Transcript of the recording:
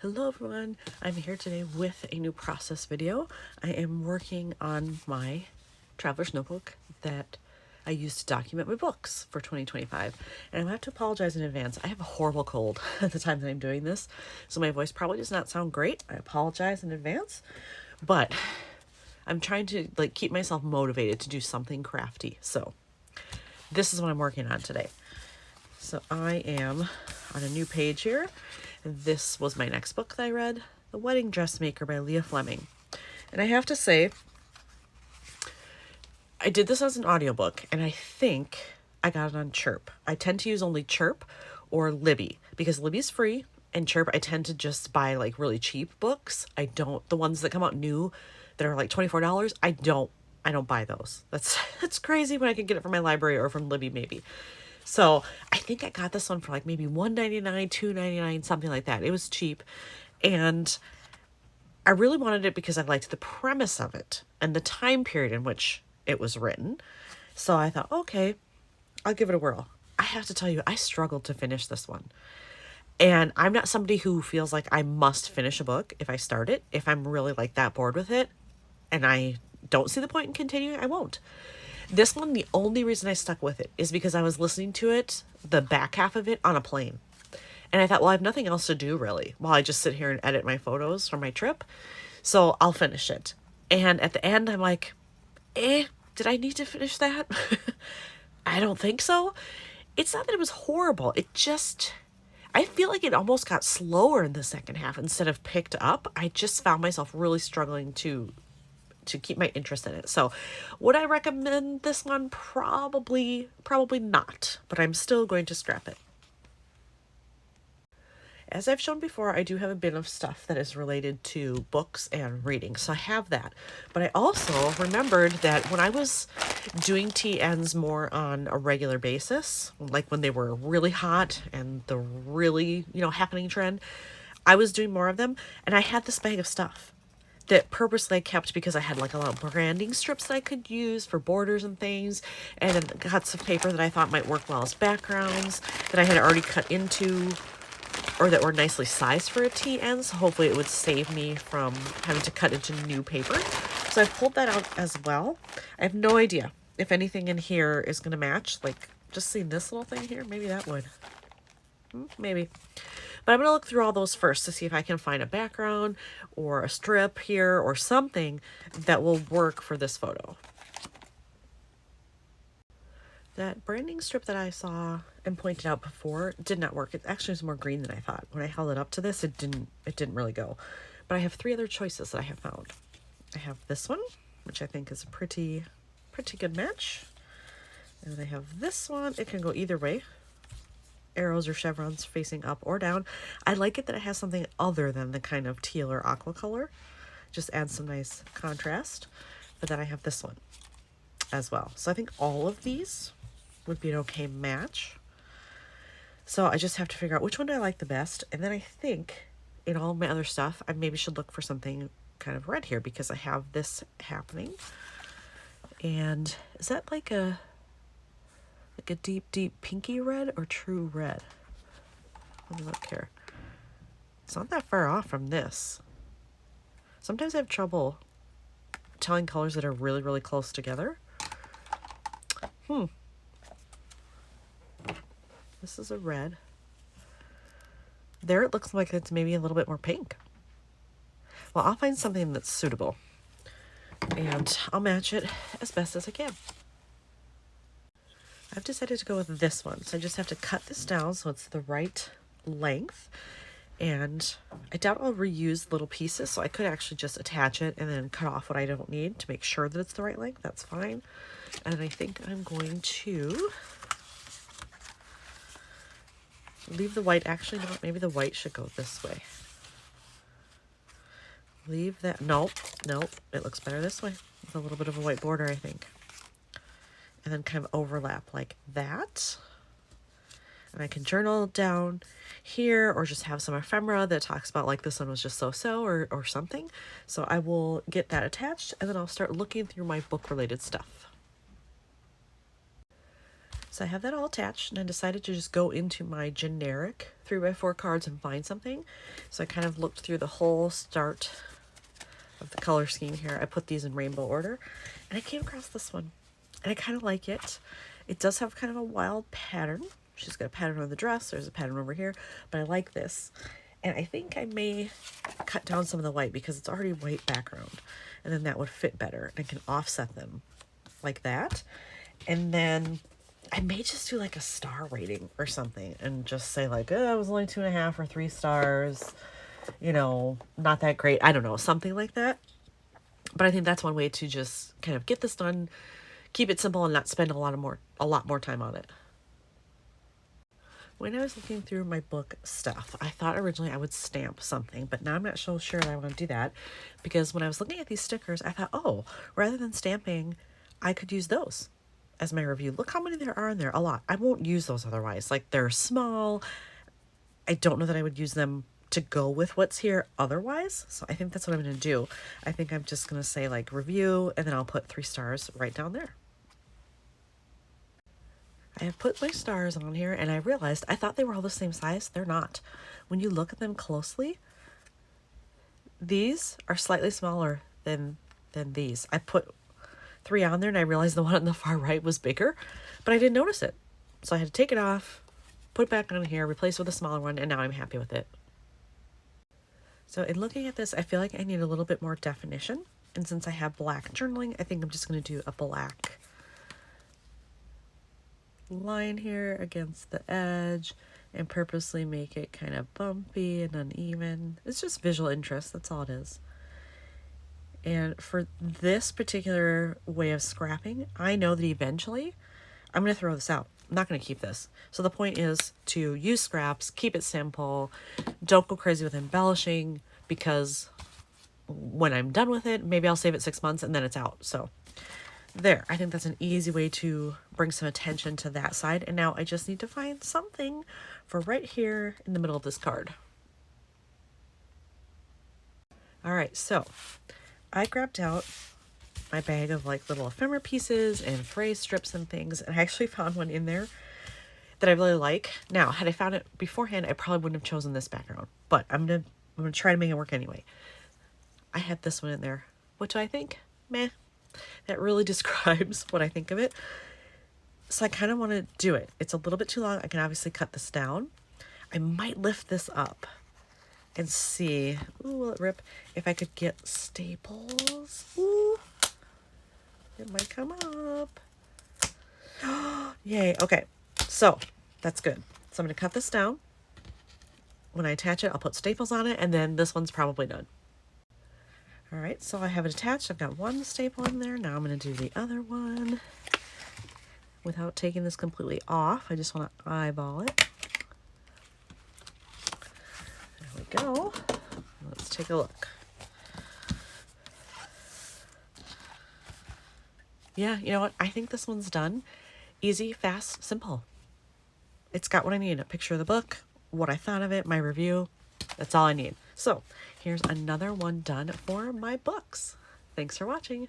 Hello everyone, I'm here today with a new process video. I am working on my traveler's notebook that I use to document my books for 2025. And I have to apologize in advance. I have a horrible cold at the time that I'm doing this, so my voice probably does not sound great. I apologize in advance, but I'm trying to keep myself motivated to do something crafty. So this is what I'm working on today. So I am on a new page here. This was my next book that I read, The Wedding Dressmaker by Leah Fleming. And I have to say, I did this as an audiobook, and I think I got it on Chirp. I tend to use only Chirp or Libby, because Libby's free, and Chirp I tend to just buy really cheap books. I don't, the ones that come out new that are like $24, I don't buy those. That's crazy when I can get it from my library or from Libby maybe. So I think I got this one for maybe $1.99, $2.99, something like that. It was cheap. And I really wanted it because I liked the premise of it and the time period in which it was written. So I thought, okay, I'll give it a whirl. I have to tell you, I struggled to finish this one. And I'm not somebody who feels like I must finish a book if I start it. If I'm really that bored with it and I don't see the point in continuing, I won't. This one, the only reason I stuck with it is because I was listening to it, the back half of it, on a plane. And I thought, well, I have nothing else to do, really, while I just sit here and edit my photos from my trip. So I'll finish it. And at the end, I'm like, did I need to finish that? I don't think so. It's not that it was horrible. It just, I feel like it almost got slower in the second half instead of picked up. I just found myself really struggling to keep my interest in it. So would I recommend this one? Probably not, but I'm still going to scrap it. As I've shown before, I do have a bit of stuff that is related to books and reading, so I have that. But I also remembered that when I was doing TNs more on a regular basis, like when they were really hot and the really, happening trend, I was doing more of them, and I had this bag of stuff that purposely I kept because I had a lot of branding strips that I could use for borders and things, and cuts of paper that I thought might work well as backgrounds that I had already cut into or that were nicely sized for a TN, so hopefully it would save me from having to cut into new paper. So I've pulled that out as well. I have no idea if anything in here is going to match. Just seeing this little thing here, maybe that would. Maybe. But I'm going to look through all those first to see if I can find a background or a strip here or something that will work for this photo. That branding strip that I saw and pointed out before did not work. It actually was more green than I thought. When I held it up to this, it didn't really go. But I have 3 other choices that I have found. I have this one, which I think is a pretty good match. And I have this one. It can go either way. Arrows or chevrons facing up or down. I like it that it has something other than the kind of teal or aqua color. Just adds some nice contrast. But then I have this one as well. So I think all of these would be an okay match. So I just have to figure out which one do I like the best. And then I think in all my other stuff, I maybe should look for something kind of red here because I have this happening. And is that like a deep pinky red or true red? Let me look here. It's not that far off from this. Sometimes I have trouble telling colors that are really, really close together. This is a red. There it looks like it's maybe a little bit more pink. Well, I'll find something that's suitable. And I'll match it as best as I can. I've decided to go with this one. So I just have to cut this down so it's the right length. And I doubt I'll reuse little pieces, so I could actually just attach it and then cut off what I don't need to make sure that it's the right length. That's fine. And I think I'm going to leave the white. Actually, no, maybe the white should go this way. Leave that. Nope. It looks better this way. With a little bit of a white border, I think. And then kind of overlap like that. And I can journal down here or just have some ephemera that talks about this one was just so-so or something. So I will get that attached and then I'll start looking through my book related stuff. So I have that all attached, and I decided to just go into my generic 3x4 cards and find something. So I kind of looked through the whole start of the color scheme here. I put these in rainbow order, and I came across this one, and I kind of like it. It does have kind of a wild pattern. She's got a pattern on the dress. There's a pattern over here, but I like this. And I think I may cut down some of the white because it's already white background, and then that would fit better, and I can offset them like that. And then I may just do like a star rating or something and just say like, oh, it was only 2.5 or 3 stars, you know, not that great. I don't know, something like that. But I think that's one way to just kind of get this done, keep it simple, and not spend a lot more time on it. When I was looking through my book stuff, I thought originally I would stamp something, but now I'm not so sure that I want to do that, because when I was looking at these stickers, I thought, oh, rather than stamping, I could use those as my review. Look how many there are in there. A lot. I won't use those otherwise. Like, they're small. I don't know that I would use them to go with what's here otherwise. So I think that's what I'm going to do. I think I'm just going to say like review, and then I'll put 3 stars right down there. I have put my stars on here, and I realized I thought they were all the same size. They're not. When you look at them closely, these are slightly smaller than these. I put 3 on there, and I realized the one on the far right was bigger, but I didn't notice it. So I had to take it off, put it back on here, replace with a smaller one, and now I'm happy with it. So in looking at this, I feel like I need a little bit more definition. And since I have black journaling, I think I'm just going to do a black line here against the edge and purposely make it kind of bumpy and uneven. It's just visual interest. That's all it is. And for this particular way of scrapping, I know that eventually I'm going to throw this out. I'm not going to keep this. So the point is to use scraps, keep it simple, don't go crazy with embellishing, because when I'm done with it, maybe I'll save it 6 months and then it's out. So there, I think that's an easy way to bring some attention to that side. And now I just need to find something for right here in the middle of this card. All right, so I grabbed out my bag of like little ephemera pieces and phrase strips and things, and I actually found one in there that I really like. Now, had I found it beforehand, I probably wouldn't have chosen this background, but I'm gonna try to make it work anyway. I had this one in there. What do I think? Meh. That really describes what I think of it. So I kind of want to do it. It's a little bit too long. I can obviously cut this down. I might lift this up and see, ooh, will it rip? If I could get staples. Ooh, it might come up. Yay. Okay. So that's good. So I'm going to cut this down. When I attach it, I'll put staples on it, and then this one's probably done. All right, so I have it attached. I've got one staple in there. Now I'm going to do the other one without taking this completely off. I just want to eyeball it. There we go. Let's take a look. Yeah, you know what? I think this one's done. Easy, fast, simple. It's got what I need. A picture of the book, what I thought of it, my review. That's all I need. So here's another one done for my books. Thanks for watching.